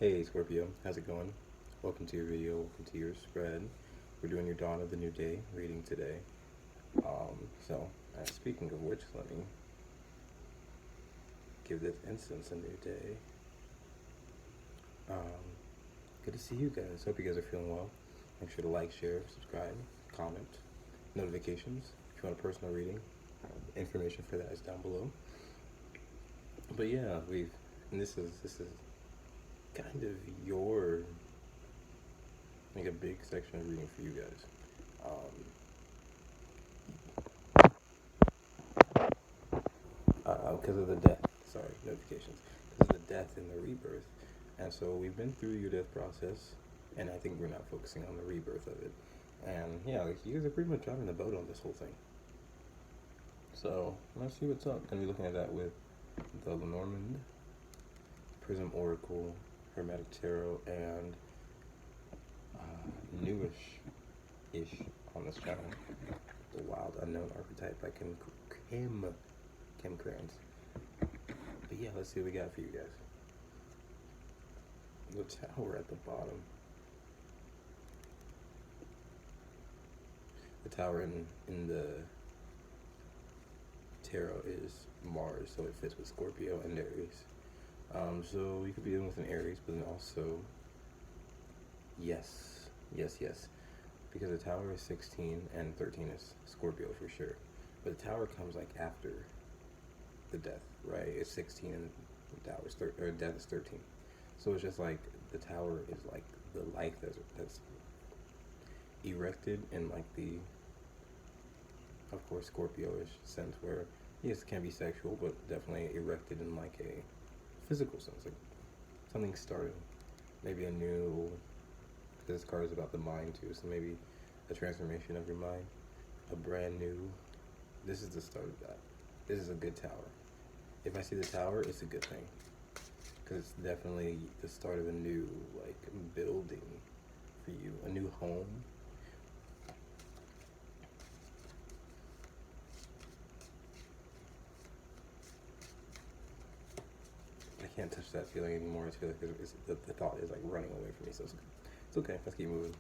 Hey Scorpio, how's it going? Welcome to your video, welcome to your spread. We're doing your Dawn of the New Day reading today. Speaking of which, let me give this instance a new day. Good to see you guys. Hope you guys are feeling well. Make sure to like, share, subscribe, comment, notifications. If you want a personal reading, information for that is down below. But yeah, this is kind of your, like a big section of reading for you guys. Because of the death, notifications, because of the death and the rebirth. And so we've been through your death process, and I think we're not focusing on the rebirth of it. And yeah, like, you guys are pretty much driving the boat on this whole thing. So let's see what's up. Gonna be looking at that with the Lenormand, Prism Oracle, Hermetic Tarot, and newish-ish on this channel, the Wild Unknown Archetype by Kim Crans. But yeah, let's see what we got for you guys. The Tower at the bottom. The Tower in the tarot is Mars, so it fits with Scorpio and Aries. So you could be dealing with an Aries, but then also, yes, because the Tower is 16 and 13 is Scorpio for sure. But the Tower comes like after the death, right? It's 16 and the Tower is death is 13. So it's just like the Tower is like the life that's erected in like the, of course, Scorpio-ish sense, where yes, it can be sexual, but definitely erected in like a physical sense, like something started, maybe a new, because this card is about the mind too, so maybe a transformation of your mind, a brand new, this is the start of that. This is a good tower. If I see the Tower, it's a good thing, because it's definitely the start of a new, like, building for you, a new home. I can't touch that feeling anymore. I feel like the thought is like running away from me, so it's okay. Let's keep moving.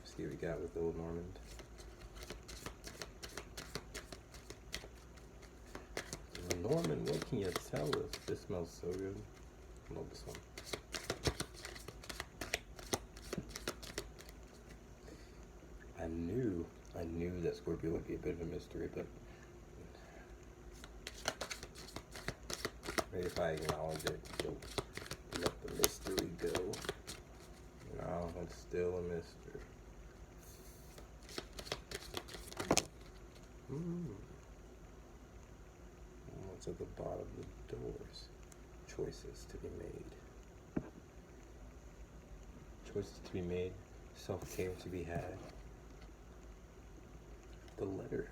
See what we got with the Lenormand. Lenormand, what can you tell us? This smells so good. I love this one. I knew that Scorpio would be a bit of a mystery, but maybe if I acknowledge it, you'll let the mystery go. No, it's still a mystery. What's at the bottom of the doors? Choices to be made. Choices to be made. Self-care to be had. The letter.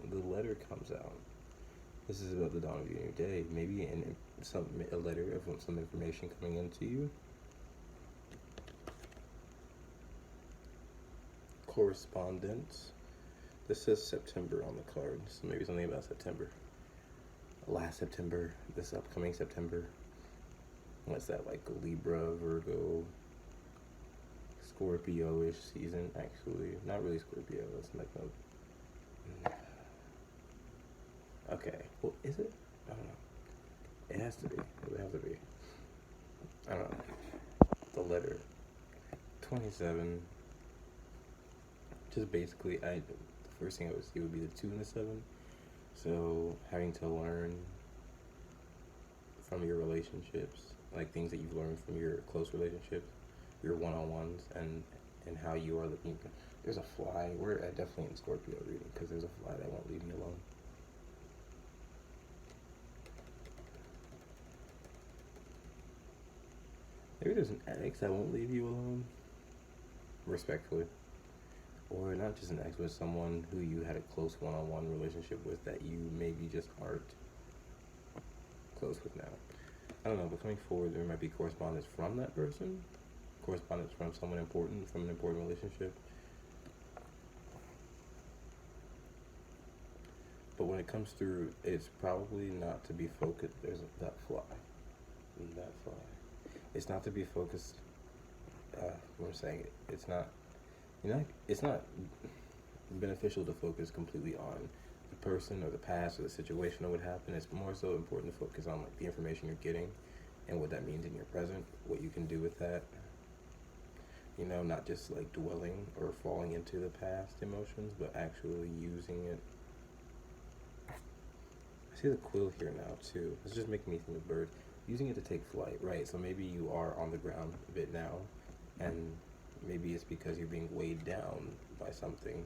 The letter comes out. This is about the dawn of your new day. Maybe a letter of some information coming into you. Correspondence. This says September on the card, so maybe something about September. Last September, this upcoming September. What's that, like Libra, Virgo, Scorpio-ish season, actually. Not really Scorpio, let's make note. Okay, well, is it? I don't know. It has to be. It would have to be. I don't know. The letter. 27. Just basically, the first thing I would see would be the 2 and the 7. So, having to learn from your relationships, like things that you've learned from your close relationships, your one-on-ones, and how you are looking. There's a fly. We're definitely in Scorpio reading, because there's a fly that won't leave me alone. Maybe there's an ex that won't leave you alone, respectfully. Or not just an ex, but someone who you had a close one-on-one relationship with that you maybe just aren't close with now. I don't know, but coming forward, there might be correspondence from that person, correspondence from someone important, from an important relationship. But when it comes through, it's probably not to be focused. There's that fly. that fly. It's not to be focused. What I'm saying, it's not. It's not beneficial to focus completely on the person or the past or the situation or what happened. It's more so important to focus on like the information you're getting and what that means in your present, what you can do with that. Not just like dwelling or falling into the past emotions, but actually using it. I see the quill here now too. It's just making me think of bird. Using it to take flight, right? So maybe you are on the ground a bit now, and maybe it's because you're being weighed down by something,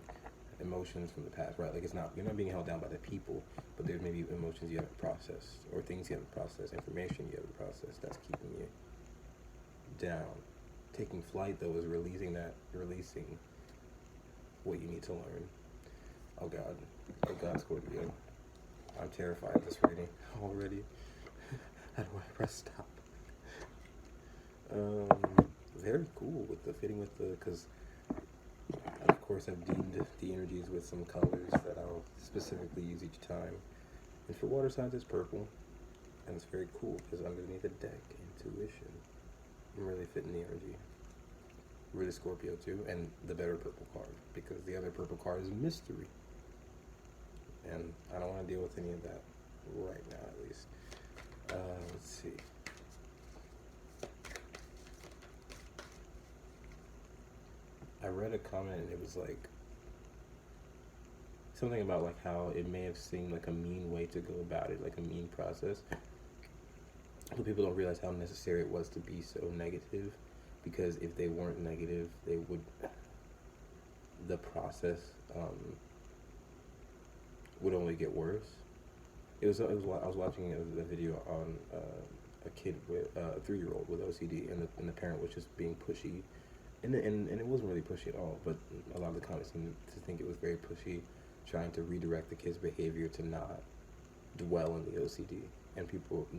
emotions from the past, right? Like you're not being held down by the people, but there's maybe emotions you haven't processed, or things you haven't processed, information you haven't processed that's keeping you down. Taking flight though is releasing what you need to learn. Oh God, Scorpio. I'm terrified of this reading already. How do I press stop? Very cool with the fitting with the, because of course I've deemed the energies with some colors that I'll specifically use each time. And for water signs it's purple, and it's very cool because underneath the deck, intuition. I'm really fitting the energy. Really Scorpio too, and the better purple card, because the other purple card is mystery. And I don't want to deal with any of that right now, at least. Let's see. I read a comment and it was like something about like how it may have seemed like a mean way to go about it, like a mean process. But people don't realize how necessary it was to be so negative, because if they weren't negative, the process would only get worse. I was watching a video on a kid with a 3-year-old with OCD, and the parent was just being pushy, and it wasn't really pushy at all. But a lot of the comments seemed to think it was very pushy, trying to redirect the kid's behavior to not dwell in the OCD. And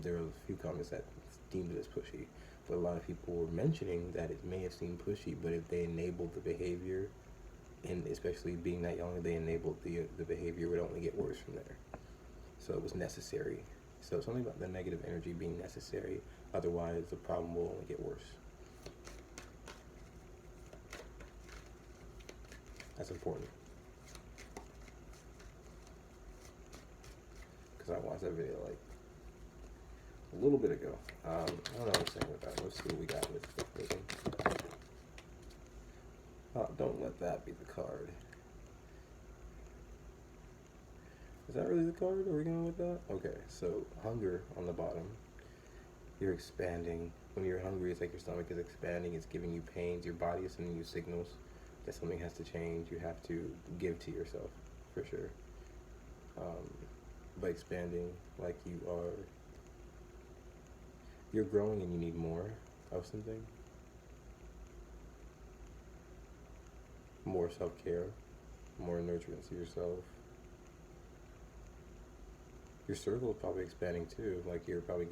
there were a few comments that deemed it as pushy, but a lot of people were mentioning that it may have seemed pushy, but if they enabled the behavior, and especially being that young, they enabled the behavior, would only get worse from there. So it was necessary. So something about the negative energy being necessary, otherwise the problem will only get worse. That's important. Because I watched that video like a little bit ago. I don't know what I'm saying with that. Let's see what we got with this. Oh, don't let that be the card. Is that really the card? Are we going with that? Okay, so hunger on the bottom. You're expanding. When you're hungry, it's like your stomach is expanding. It's giving you pains. Your body is sending you signals that something has to change. You have to give to yourself, for sure. By expanding, like you're growing and you need more of something. More self-care, more nurturance to yourself. Your circle is probably expanding too. Like you're probably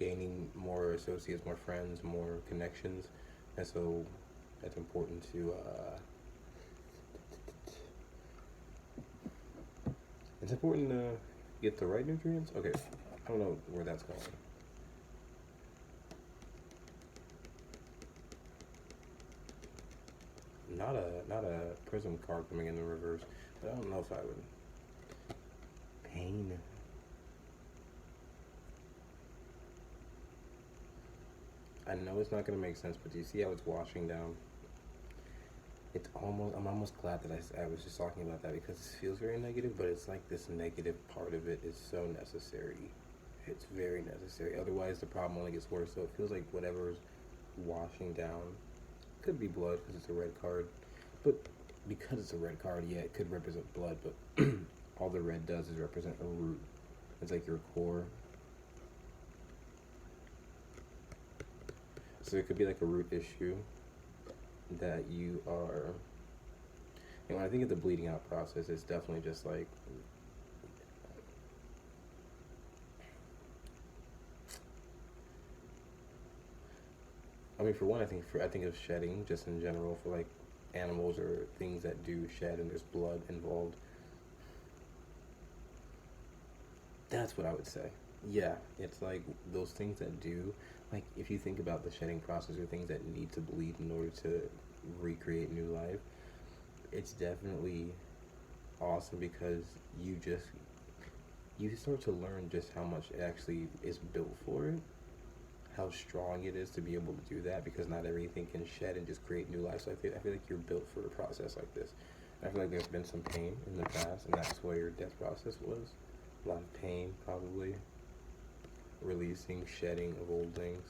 gaining more associates, more friends, more connections. And so that's important to it's important to get the right nutrients. Okay, I don't know where that's going. Not a prism card coming in the reverse, but I don't know if I would. Pain. I know it's not going to make sense, but do you see how it's washing down? I'm almost glad that I was just talking about that, because it feels very negative, but it's like this negative part of it is so necessary. It's very necessary. Otherwise, the problem only gets worse. So it feels like whatever's washing down, could be blood because it's a red card, but because it's a red card, yeah, it could represent blood, but all the red does is represent a root. It's like your core. So it could be like a root issue that you are, and when I think of the bleeding out process, it's definitely just like, I mean, for one, I think of shedding just in general, for like animals or things that do shed and there's blood involved. That's what I would say. Yeah, it's like those things that do, like if you think about the shedding process or things that need to bleed in order to recreate new life, it's definitely awesome because you just you start to learn just how much it actually is built for it, how strong it is to be able to do that because not everything can shed and just create new life. So I feel like you're built for a process like this. I feel like there's been some pain in the past, and that's where your death process was. A lot of pain, probably. Releasing, shedding of old things.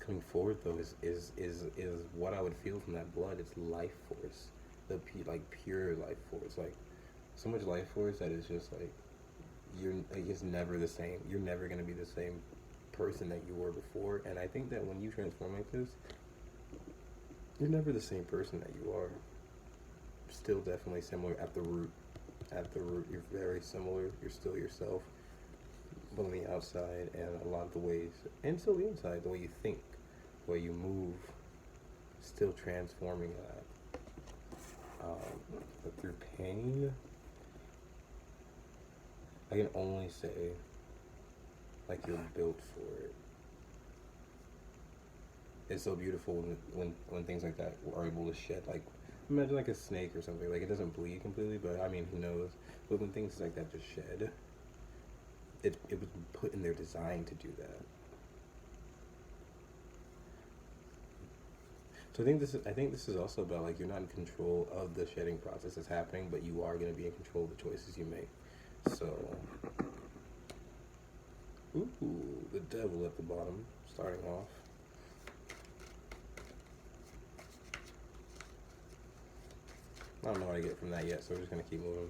Coming forward though is what I would feel from that blood. It's life force, like pure life force, like so much life force that is just like you're like, it's never the same. You're never gonna be the same person that you were before. And I think that when you transform like this, you're never the same person that you are. Still definitely similar at the root. At the root, you're very similar. You're still yourself, but on the outside and a lot of the ways, and still the inside, the way you think, the way you move, still transforming that. But through pain, I can only say, like you're built for it. It's so beautiful when things like that are able to shed. Like imagine like a snake or something. Like it doesn't bleed completely, but I mean who knows? But when things like that just shed, it was put in their design to do that. So I think this is also about like you're not in control of the shedding process that's happening, but you are going to be in control of the choices you make. So, ooh, the devil at the bottom, starting off. I don't know what I get from that yet, so we're just going to keep moving.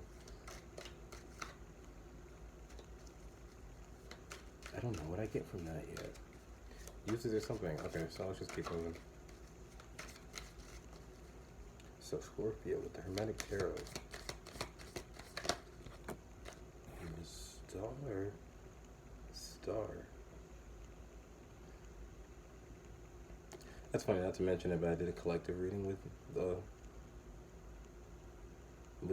I don't know what I get from that yet. Usually there's something. Okay, so let's just keep moving. So Scorpio with the Hermetic Tarot. And the star. That's funny not to mention it, but I did a collective reading with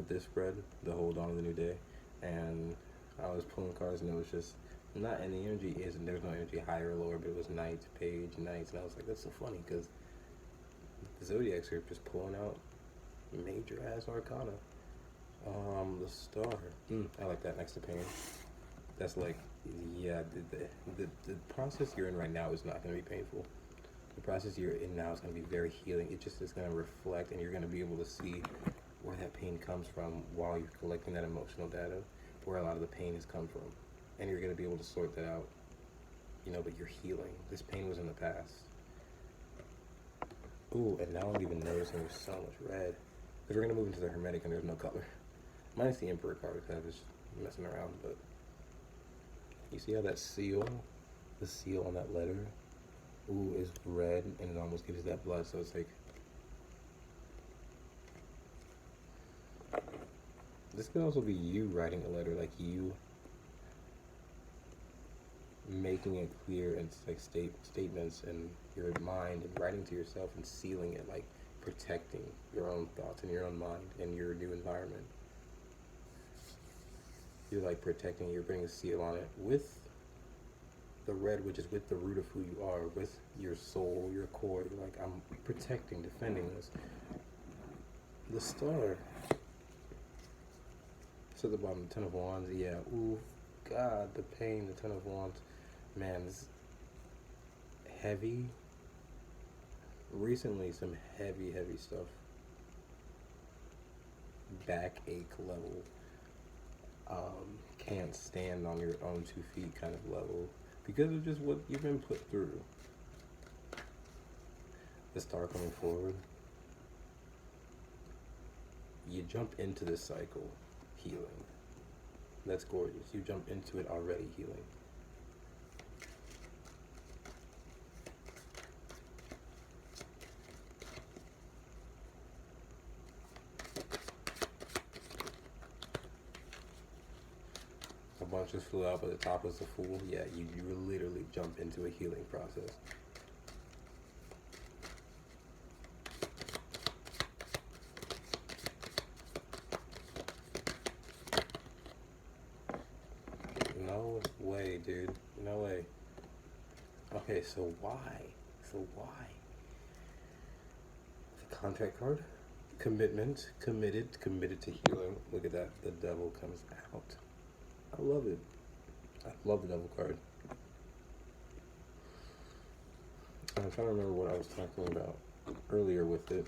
this spread, the whole dawn of the new day, and I was pulling cards and it was just not, and the energy isn't, there's no energy higher or lower, but it was nights, page, nights, and I was like, that's so funny because the zodiacs are just pulling out major ass arcana. The star. I like that next to pain. That's like, yeah, the process you're in right now is not going to be painful. The process you're in now is going to be very healing. It just is going to reflect, and you're going to be able to see where that pain comes from while you're collecting that emotional data, where a lot of the pain has come from. And you're going to be able to sort that out, but you're healing. This pain was in the past. Ooh, and now I'm even noticing there's so much red. Because we're going to move into the Hermetic and there's no color. Minus the Emperor card because I was messing around, but you see how that seal, the seal on that letter, ooh, is red and it almost gives you that blood, so it's like, this could also be you writing a letter, like you making it clear and like statements in your mind and writing to yourself and sealing it, like protecting your own thoughts and your own mind and your new environment. You're like protecting, you're putting a seal on it with the red, which is with the root of who you are, with your soul, your core. You're like, I'm protecting, defending this. The star. So the bottom, the Ten of Wands, yeah. Ooh, God, the pain, the Ten of Wands. Man, this heavy. Recently, some heavy stuff. Backache level. Can't stand on your own 2 feet kind of level. Because of just what you've been put through. The star coming forward. You jump into this cycle, healing. That's gorgeous. You jump into it already healing. A bunch just flew out, but the top was the Fool. Yeah, you literally jump into a healing process. dude. No way. Okay, so why? So why? The contract card. Commitment. Committed to healing. Look at that. The devil comes out. I love it. I love the devil card. I'm trying to remember what I was talking about earlier with it.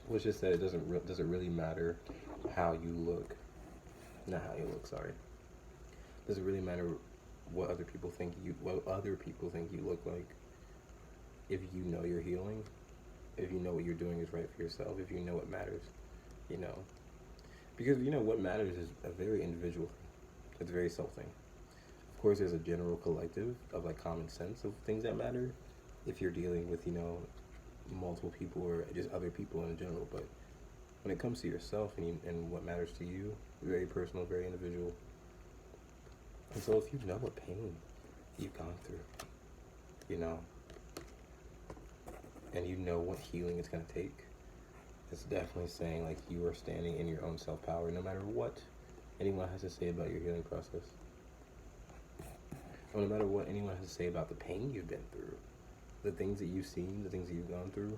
Was just that it doesn't really matter how you look. Not how you look, sorry. Does it really matter what other people think you look like? If you know you're healing, if you know what you're doing is right for yourself, if you know what matters, you know. Because what matters is a very individual thing. It's a very self thing. Of course, there's a general collective of like common sense of things that matter if you're dealing with, multiple people or just other people in general. But when it comes to yourself and what matters to you, very personal, very individual. And so if you know what pain you've gone through, and you know what healing it's going to take, it's definitely saying like you are standing in your own self-power no matter what anyone has to say about your healing process. Or no matter what anyone has to say about the pain you've been through, the things that you've seen, the things that you've gone through,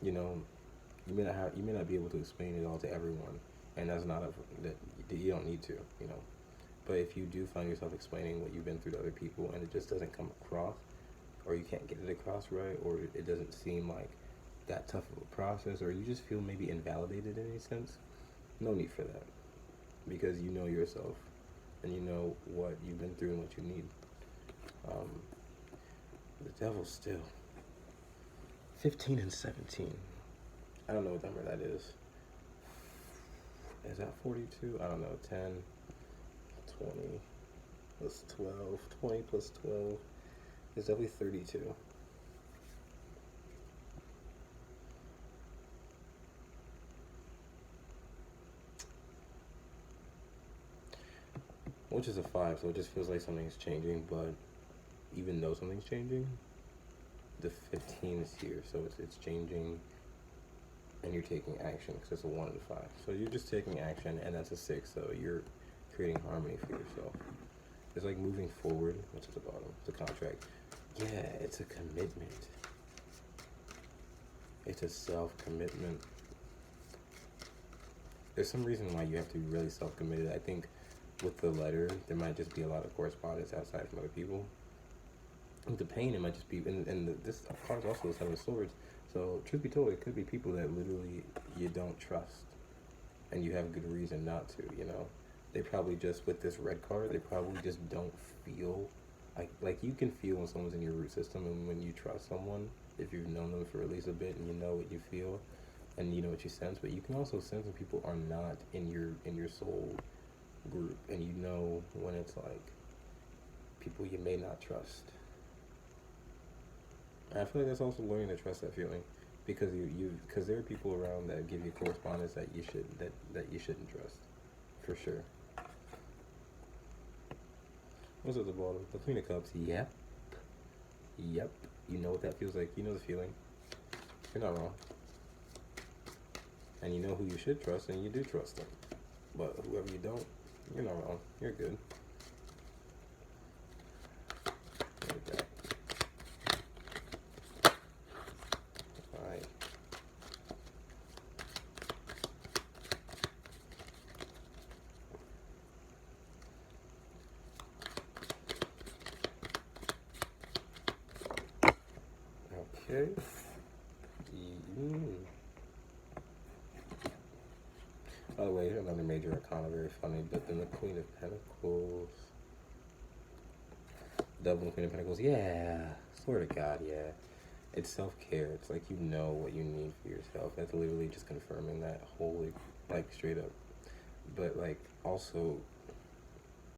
you may not be able to explain it all to everyone, and that's not that you don't need to, But if you do find yourself explaining what you've been through to other people and it just doesn't come across, or you can't get it across right, or it doesn't seem like that tough of a process, or you just feel maybe invalidated in any sense, no need for that, because you know yourself and you know what you've been through and what you need. The devil's still 15 and 17. I don't know what number that is. Is that 42? I don't know. 10, 20 plus 12. 20 plus 12 is definitely 32. Which is a 5, so it just feels like something's changing, but even though something's changing, the 15 is here, so it's changing, and you're taking action, because it's a 1 and a 5. So you're just taking action, and that's a 6, so you're creating harmony for yourself. It's like moving forward, what's at the bottom? It's a contract. Yeah, it's a commitment. It's a self-commitment. There's some reason why you have to be really self-committed. I think with the letter, there might just be a lot of correspondence outside from other people. With the pain, it might just be, this card also is 7 of Swords. So, truth be told, it could be people that literally you don't trust, and you have good reason not to. They probably just, with this red card, they probably just don't feel like you can feel when someone's in your root system, and when you trust someone, if you've known them for at least a bit, and you know what you feel, and you know what you sense. But you can also sense when people are not in your soul group, and you know when it's like people you may not trust. And I feel like that's also learning to trust that feeling, because because there are people around that give you correspondence that you shouldn't trust, for sure. What's at the bottom? The Queen of Cups. Yep. You know what that feels like. You know the feeling. You're not wrong. And you know who you should trust, and you do trust them. But whoever you don't, you're not wrong. You're good. Okay. Alright. Okay. By the way, another major arcana, very funny, but then the Queen of Pentacles. Devil and Queen of Pentacles, yeah. Swear to God, yeah. It's self-care. It's like you know what you need for yourself. That's literally just confirming that wholly, like, straight up. But, like, also,